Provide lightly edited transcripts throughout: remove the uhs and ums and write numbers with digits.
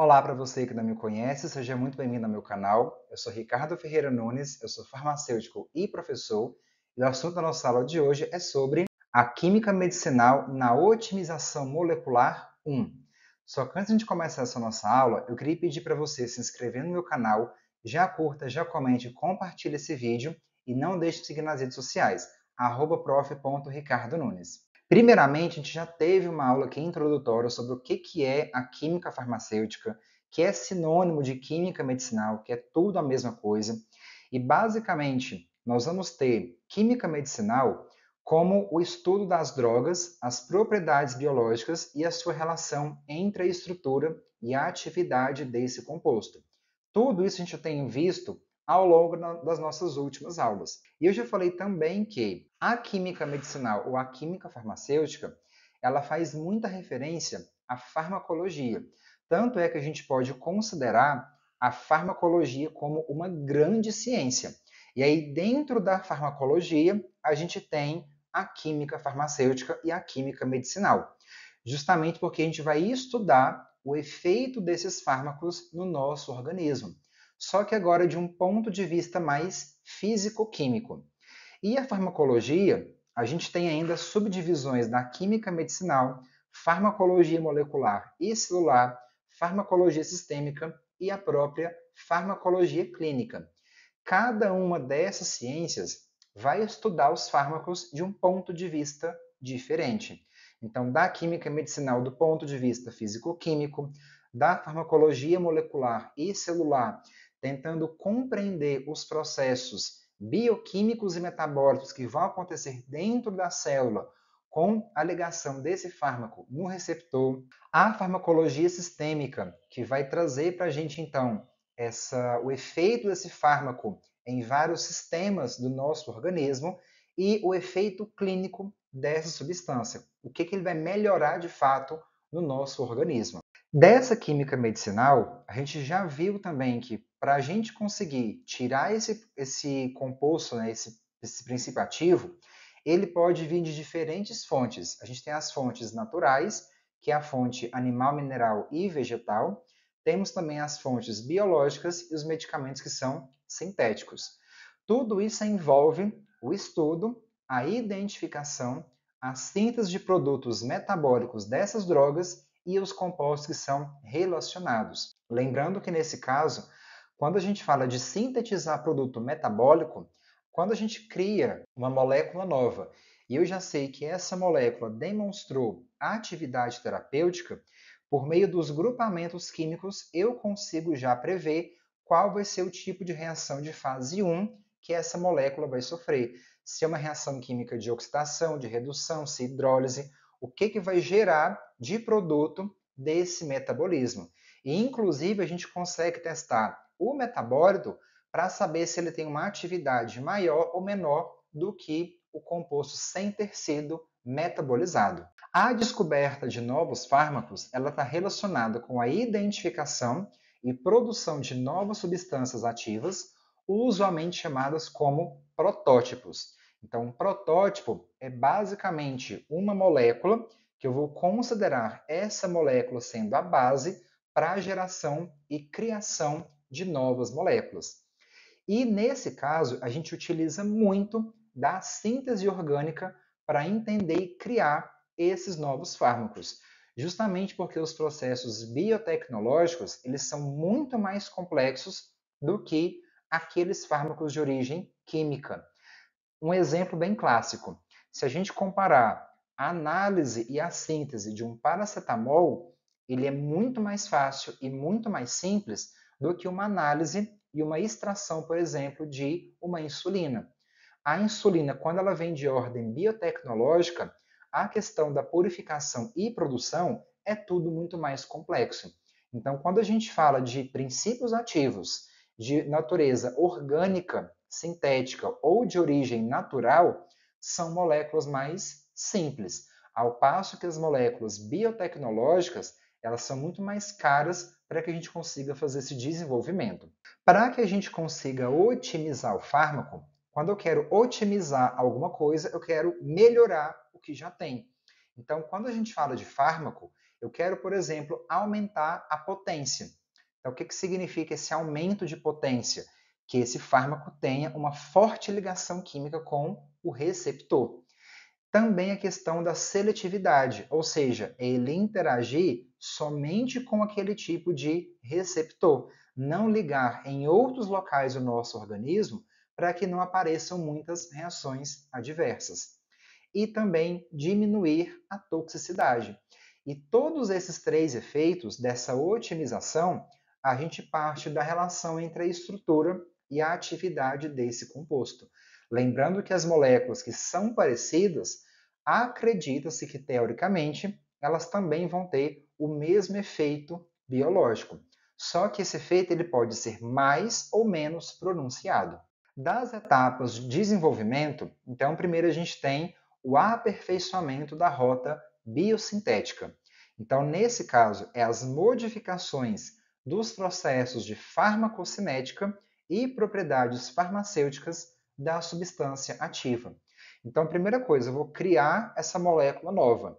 Olá para você que não me conhece, seja muito bem-vindo ao meu canal. Eu sou Ricardo Ferreira Nunes, eu sou farmacêutico e professor, e o assunto da nossa aula de hoje é sobre a química medicinal na otimização molecular 1. Só que antes de começar essa nossa aula, eu queria pedir para você se inscrever no meu canal, já curta, já comente, compartilhe esse vídeo e não deixe de seguir nas redes sociais, @prof.ricardonunes. Primeiramente, a gente já teve uma aula aqui introdutória sobre o que é a química farmacêutica, que é sinônimo de química medicinal, que é tudo a mesma coisa. E, basicamente, nós vamos ter química medicinal como o estudo das drogas, as propriedades biológicas e a sua relação entre a estrutura e a atividade desse composto. Tudo isso a gente tem visto ao longo das nossas últimas aulas. E eu já falei também que a química medicinal ou a química farmacêutica, ela faz muita referência à farmacologia. Tanto é que a gente pode considerar a farmacologia como uma grande ciência. E aí, dentro da farmacologia, a gente tem a química farmacêutica e a química medicinal. Justamente porque a gente vai estudar o efeito desses fármacos no nosso organismo. Só que agora de um ponto de vista mais físico-químico. E a farmacologia, a gente tem ainda subdivisões da química medicinal, farmacologia molecular e celular, farmacologia sistêmica e a própria farmacologia clínica. Cada uma dessas ciências vai estudar os fármacos de um ponto de vista diferente. Então, da química medicinal do ponto de vista físico-químico, da farmacologia molecular e celular, tentando compreender os processos bioquímicos e metabólicos que vão acontecer dentro da célula com a ligação desse fármaco no receptor, a farmacologia sistêmica, que vai trazer para a gente, então, o efeito desse fármaco em vários sistemas do nosso organismo e o efeito clínico dessa substância. O que ele vai melhorar de fato no nosso organismo. Dessa química medicinal, a gente já viu também que para a gente conseguir tirar esse composto, né, esse princípio ativo, ele pode vir de diferentes fontes. A gente tem as fontes naturais, que é a fonte animal, mineral e vegetal. Temos também as fontes biológicas e os medicamentos que são sintéticos. Tudo isso envolve o estudo, a identificação, a síntese de produtos metabólicos dessas drogas e os compostos que são relacionados. Lembrando que nesse caso, quando a gente fala de sintetizar produto metabólico, quando a gente cria uma molécula nova e eu já sei que essa molécula demonstrou atividade terapêutica, por meio dos grupamentos químicos, eu consigo já prever qual vai ser o tipo de reação de fase 1 que essa molécula vai sofrer. Se é uma reação química de oxidação, de redução, se hidrólise, o que vai gerar de produto desse metabolismo. E, inclusive, a gente consegue testar o metabólito para saber se ele tem uma atividade maior ou menor do que o composto sem ter sido metabolizado. A descoberta de novos fármacos ela está relacionada com a identificação e produção de novas substâncias ativas, usualmente chamadas como protótipos. Então, um protótipo é basicamente uma molécula que eu vou considerar essa molécula sendo a base para a geração e criação de novas moléculas. E nesse caso, a gente utiliza muito da síntese orgânica para entender e criar esses novos fármacos. Justamente porque os processos biotecnológicos, eles são muito mais complexos do que aqueles fármacos de origem química. Um exemplo bem clássico, se a gente comparar a análise e a síntese de um paracetamol, ele é muito mais fácil e muito mais simples do que uma análise e uma extração, por exemplo, de uma insulina. A insulina, quando ela vem de ordem biotecnológica, a questão da purificação e produção é tudo muito mais complexo. Então, quando a gente fala de princípios ativos de natureza orgânica, sintética ou de origem natural, são moléculas mais simples, ao passo que as moléculas biotecnológicas, elas são muito mais caras para que a gente consiga fazer esse desenvolvimento. Para que a gente consiga otimizar o fármaco, quando eu quero otimizar alguma coisa, eu quero melhorar o que já tem. Então, quando a gente fala de fármaco, Eu quero, por exemplo, aumentar a potência. Então, o que significa esse aumento de potência? Que esse fármaco tenha uma forte ligação química com o receptor. Também a questão da seletividade, ou seja, ele interagir somente com aquele tipo de receptor, não ligar em outros locais do nosso organismo para que não apareçam muitas reações adversas. E também diminuir a toxicidade. E todos esses três efeitos dessa otimização, a gente parte da relação entre a estrutura e a atividade desse composto. Lembrando que as moléculas que são parecidas, acredita-se que, teoricamente, elas também vão ter o mesmo efeito biológico. Só que esse efeito ele pode ser mais ou menos pronunciado. Das etapas de desenvolvimento, então, primeiro a gente tem o aperfeiçoamento da rota biosintética. Então, nesse caso, é as modificações dos processos de farmacocinética e propriedades farmacêuticas da substância ativa. Então, a primeira coisa, eu vou criar essa molécula nova.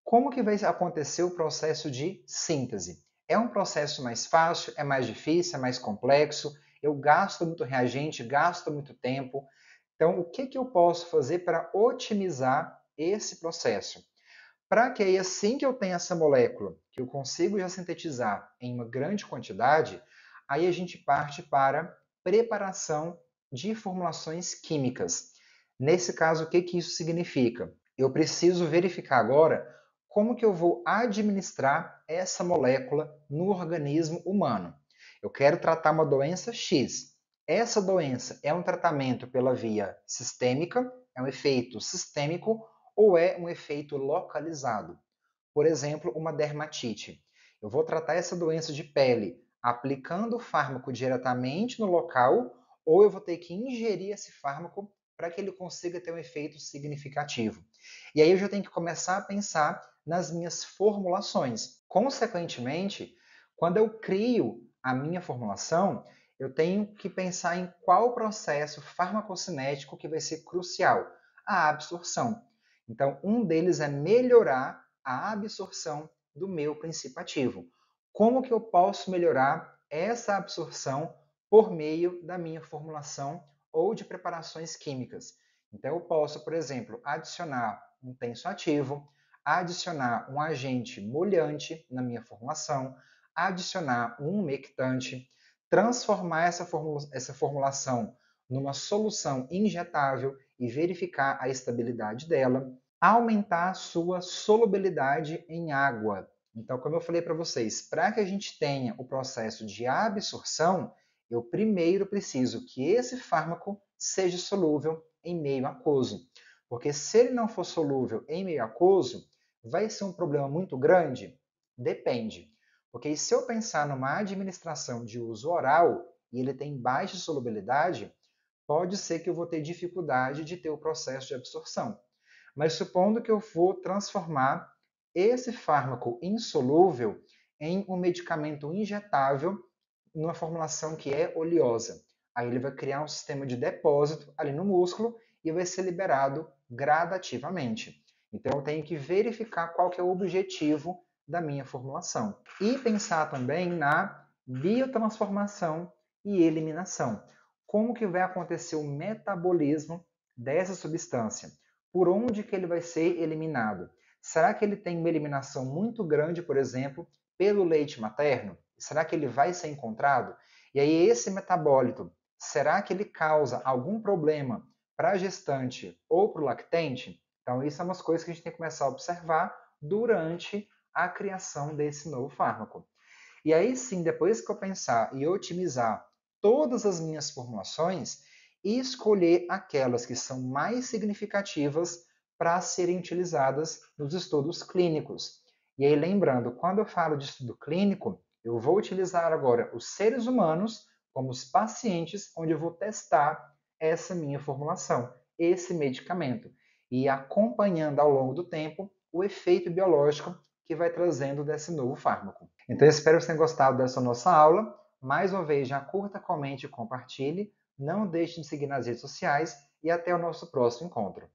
Como que vai acontecer o processo de síntese? É um processo mais fácil? É mais difícil? É mais complexo? Eu gasto muito reagente? Gasto muito tempo? Então, o que eu posso fazer para otimizar esse processo? Para que aí, assim que eu tenho essa molécula, que eu consigo já sintetizar em uma grande quantidade, aí a gente parte para preparação de formulações químicas. Nesse caso, o que isso significa? Eu preciso verificar agora como que eu vou administrar essa molécula no organismo humano. Eu quero tratar uma doença X. Essa doença é um tratamento pela via sistêmica, é um efeito sistêmico, ou é um efeito localizado. Por exemplo, uma dermatite. Eu vou tratar essa doença de pele aplicando o fármaco diretamente no local, ou eu vou ter que ingerir esse fármaco para que ele consiga ter um efeito significativo. E aí eu já tenho que começar a pensar nas minhas formulações. Consequentemente, quando eu crio a minha formulação, eu tenho que pensar em qual processo farmacocinético que vai ser crucial, a absorção. Então, um deles é melhorar a absorção do meu princípio ativo. Como que eu posso melhorar essa absorção por meio da minha formulação ou de preparações químicas? Então, eu posso, por exemplo, adicionar um tensoativo, adicionar um agente molhante na minha formulação, adicionar um umectante, transformar essa formulação numa solução injetável e verificar a estabilidade dela, aumentar a sua solubilidade em água. Então, como eu falei para vocês, para que a gente tenha o processo de absorção, eu primeiro preciso que esse fármaco seja solúvel em meio aquoso. Porque se ele não for solúvel em meio aquoso, vai ser um problema muito grande? Depende. Porque se eu pensar numa administração de uso oral e ele tem baixa solubilidade, pode ser que eu vou ter dificuldade de ter o processo de absorção. Mas supondo que eu vou transformar esse fármaco insolúvel em um medicamento injetável numa formulação que é oleosa. Aí ele vai criar um sistema de depósito ali no músculo e vai ser liberado gradativamente. Então eu tenho que verificar qual que é o objetivo da minha formulação. E pensar também na biotransformação e eliminação. Como que vai acontecer o metabolismo dessa substância? Por onde que ele vai ser eliminado? Será que ele tem uma eliminação muito grande, por exemplo, pelo leite materno? Será que ele vai ser encontrado? E aí esse metabólito, será que ele causa algum problema para a gestante ou para o lactente? Então isso é umas coisas que a gente tem que começar a observar durante a criação desse novo fármaco. E aí sim, depois que eu pensar e otimizar todas as minhas formulações, escolher aquelas que são mais significativas para serem utilizadas nos estudos clínicos. E aí lembrando, quando eu falo de estudo clínico, eu vou utilizar agora os seres humanos como os pacientes, onde eu vou testar essa minha formulação, esse medicamento, e acompanhando ao longo do tempo o efeito biológico que vai trazendo desse novo fármaco. Então, eu espero que vocês tenham gostado dessa nossa aula. Mais uma vez, já curta, comente e compartilhe. Não deixe de seguir nas redes sociais e até o nosso próximo encontro.